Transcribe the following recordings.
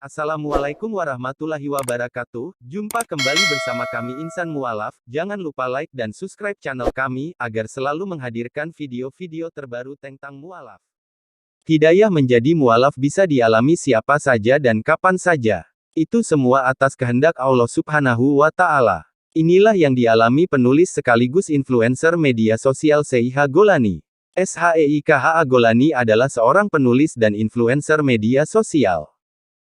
Assalamualaikum warahmatullahi wabarakatuh. Jumpa kembali bersama kami Insan Mualaf. Jangan lupa like dan subscribe channel kami, agar selalu menghadirkan video-video terbaru tentang mualaf. Hidayah menjadi mualaf bisa dialami siapa saja dan kapan saja. Itu semua atas kehendak Allah Subhanahu wa Ta'ala. Inilah yang dialami penulis sekaligus influencer media sosial Sheikha Gholani. Sheikha Gholani adalah seorang penulis dan influencer media sosial.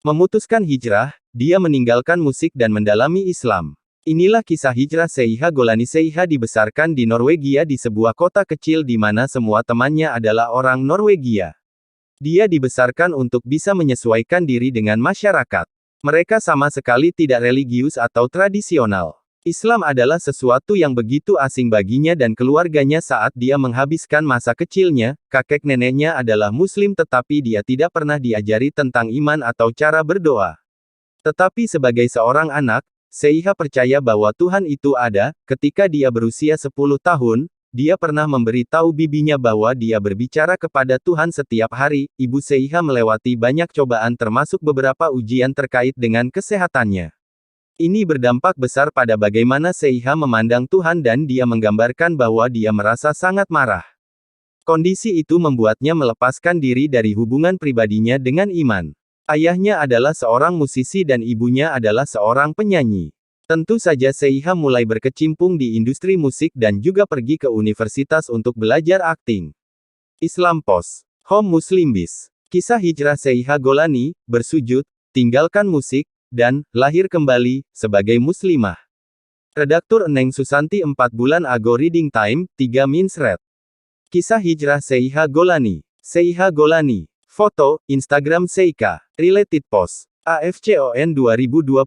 Memutuskan hijrah, dia meninggalkan musik dan mendalami Islam. Inilah kisah hijrah Sheikha Gholani. Sheikha dibesarkan di Norwegia di sebuah kota kecil di mana semua temannya adalah orang Norwegia. Dia dibesarkan untuk bisa menyesuaikan diri dengan masyarakat. Mereka sama sekali tidak religius atau tradisional. Islam adalah sesuatu yang begitu asing baginya dan keluarganya saat dia menghabiskan masa kecilnya. Kakek neneknya adalah Muslim tetapi dia tidak pernah diajari tentang iman atau cara berdoa. Tetapi sebagai seorang anak, Sheikha percaya bahwa Tuhan itu ada. Ketika dia berusia 10 tahun, dia pernah memberitahu bibinya bahwa dia berbicara kepada Tuhan setiap hari. Ibu Sheikha melewati banyak cobaan termasuk beberapa ujian terkait dengan kesehatannya. Ini berdampak besar pada bagaimana Sheikha memandang Tuhan dan dia menggambarkan bahwa dia merasa sangat marah. Kondisi itu membuatnya melepaskan diri dari hubungan pribadinya dengan iman. Ayahnya adalah seorang musisi dan ibunya adalah seorang penyanyi. Tentu saja Sheikha mulai berkecimpung di industri musik dan juga pergi ke universitas untuk belajar akting. Islam Post. Home Muslimbis. Kisah hijrah Sheikha Gholani, bersujud, tinggalkan musik, dan lahir kembali sebagai muslimah. Redaktur Eneng Susanti 4 bulan ago. Reading Time 3 Minsret. Kisah hijrah Sheikha Gholani. Sheikha Gholani. Foto Instagram Sheikha. Related post. AFCON 2021.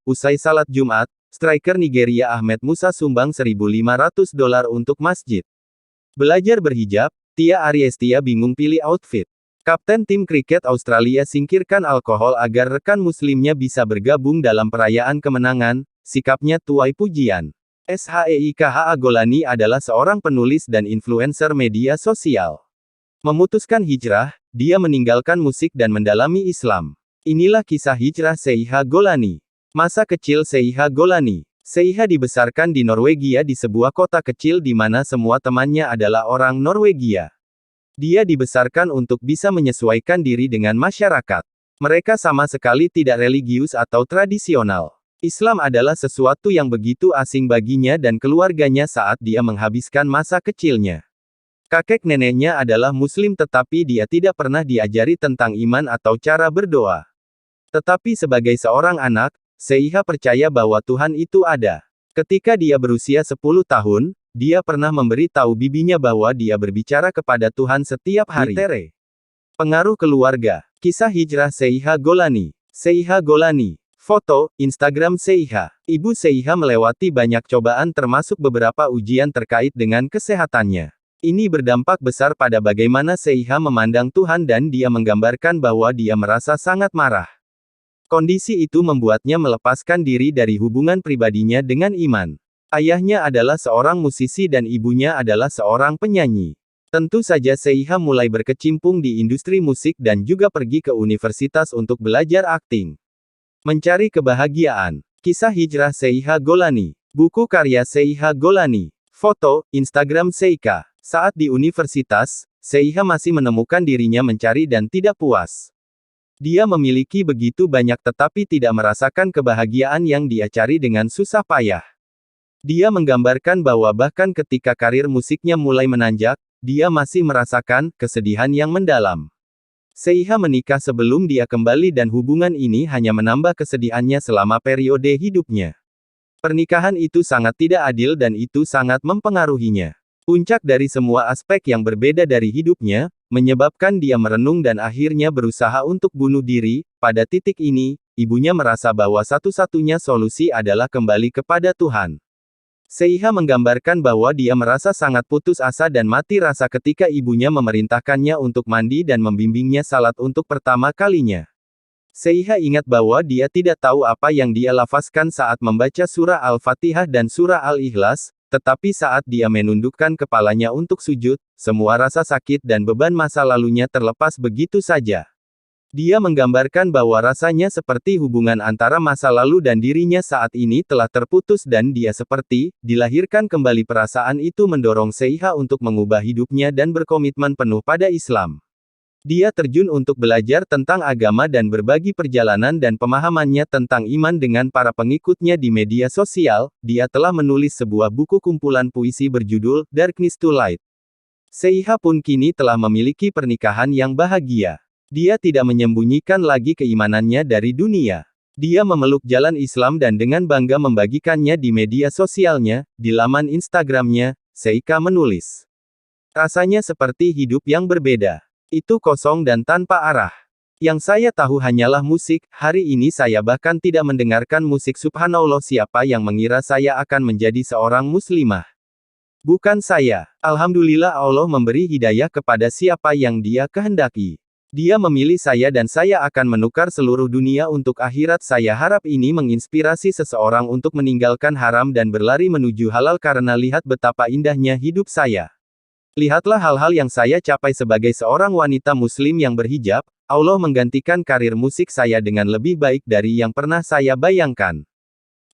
Usai salat Jumat, striker Nigeria Ahmed Musa sumbang $1.500 untuk masjid. Belajar berhijab, Tia Ariestia bingung pilih outfit. Kapten tim kriket Australia singkirkan alkohol agar rekan muslimnya bisa bergabung dalam perayaan kemenangan, sikapnya tuai pujian. Sheikha Gholani adalah seorang penulis dan influencer media sosial. Memutuskan hijrah, dia meninggalkan musik dan mendalami Islam. Inilah kisah hijrah Sheikha Gholani. Masa kecil Sheikha Gholani. Sheikha dibesarkan di Norwegia di sebuah kota kecil di mana semua temannya adalah orang Norwegia. Dia dibesarkan untuk bisa menyesuaikan diri dengan masyarakat. Mereka sama sekali tidak religius atau tradisional. Islam adalah sesuatu yang begitu asing baginya dan keluarganya saat dia menghabiskan masa kecilnya. Kakek neneknya adalah Muslim tetapi dia tidak pernah diajari tentang iman atau cara berdoa. Tetapi sebagai seorang anak, Sheikha percaya bahwa Tuhan itu ada. Ketika dia berusia 10 tahun, dia pernah memberitahu bibinya bahwa dia berbicara kepada Tuhan setiap hari. Pengaruh keluarga. Kisah hijrah Sheikha Gholani. Sheikha Gholani. Foto Instagram Sheikha. Ibu Sheikha melewati banyak cobaan termasuk beberapa ujian terkait dengan kesehatannya. Ini berdampak besar pada bagaimana Sheikha memandang Tuhan dan dia menggambarkan bahwa dia merasa sangat marah. Kondisi itu membuatnya melepaskan diri dari hubungan pribadinya dengan iman. Ayahnya adalah seorang musisi dan ibunya adalah seorang penyanyi. Tentu saja Sheikha mulai berkecimpung di industri musik dan juga pergi ke universitas untuk belajar akting. Mencari kebahagiaan. Kisah hijrah Sheikha Gholani. Buku karya Sheikha Gholani. Foto Instagram Sheikha. Saat di universitas, Sheikha masih menemukan dirinya mencari dan tidak puas. Dia memiliki begitu banyak tetapi tidak merasakan kebahagiaan yang dia cari dengan susah payah. Dia menggambarkan bahwa bahkan ketika karir musiknya mulai menanjak, dia masih merasakan kesedihan yang mendalam. Sheikha menikah sebelum dia kembali dan hubungan ini hanya menambah kesedihannya selama periode hidupnya. Pernikahan itu sangat tidak adil dan itu sangat mempengaruhinya. Puncak dari semua aspek yang berbeda dari hidupnya, menyebabkan dia merenung dan akhirnya berusaha untuk bunuh diri. Pada titik ini, ibunya merasa bahwa satu-satunya solusi adalah kembali kepada Tuhan. Sheikha menggambarkan bahwa dia merasa sangat putus asa dan mati rasa ketika ibunya memerintahkannya untuk mandi dan membimbingnya salat untuk pertama kalinya. Sheikha ingat bahwa dia tidak tahu apa yang dia lafazkan saat membaca surah Al-Fatihah dan surah Al-Ikhlas, tetapi saat dia menundukkan kepalanya untuk sujud, semua rasa sakit dan beban masa lalunya terlepas begitu saja. Dia menggambarkan bahwa rasanya seperti hubungan antara masa lalu dan dirinya saat ini telah terputus dan dia seperti dilahirkan kembali. Perasaan itu mendorong Seiha untuk mengubah hidupnya dan berkomitmen penuh pada Islam. Dia terjun untuk belajar tentang agama dan berbagi perjalanan dan pemahamannya tentang iman dengan para pengikutnya di media sosial. Dia telah menulis sebuah buku kumpulan puisi berjudul Darkness to Light. Seiha pun kini telah memiliki pernikahan yang bahagia. Dia tidak menyembunyikan lagi keimanannya dari dunia. Dia memeluk jalan Islam dan dengan bangga membagikannya di media sosialnya. Di laman Instagramnya, Seiha menulis, "Rasanya seperti hidup yang berbeda. Itu kosong dan tanpa arah. Yang saya tahu hanyalah musik. Hari ini saya bahkan tidak mendengarkan musik. Subhanallah, siapa yang mengira saya akan menjadi seorang muslimah? Bukan saya. Alhamdulillah, Allah memberi hidayah kepada siapa yang Dia kehendaki. Dia memilih saya dan saya akan menukar seluruh dunia untuk akhirat. Saya harap ini menginspirasi seseorang untuk meninggalkan haram dan berlari menuju halal karena lihat betapa indahnya hidup saya. Lihatlah hal-hal yang saya capai sebagai seorang wanita muslim yang berhijab. Allah menggantikan karir musik saya dengan lebih baik dari yang pernah saya bayangkan.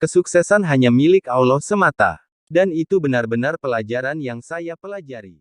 Kesuksesan hanya milik Allah semata. Dan itu benar-benar pelajaran yang saya pelajari."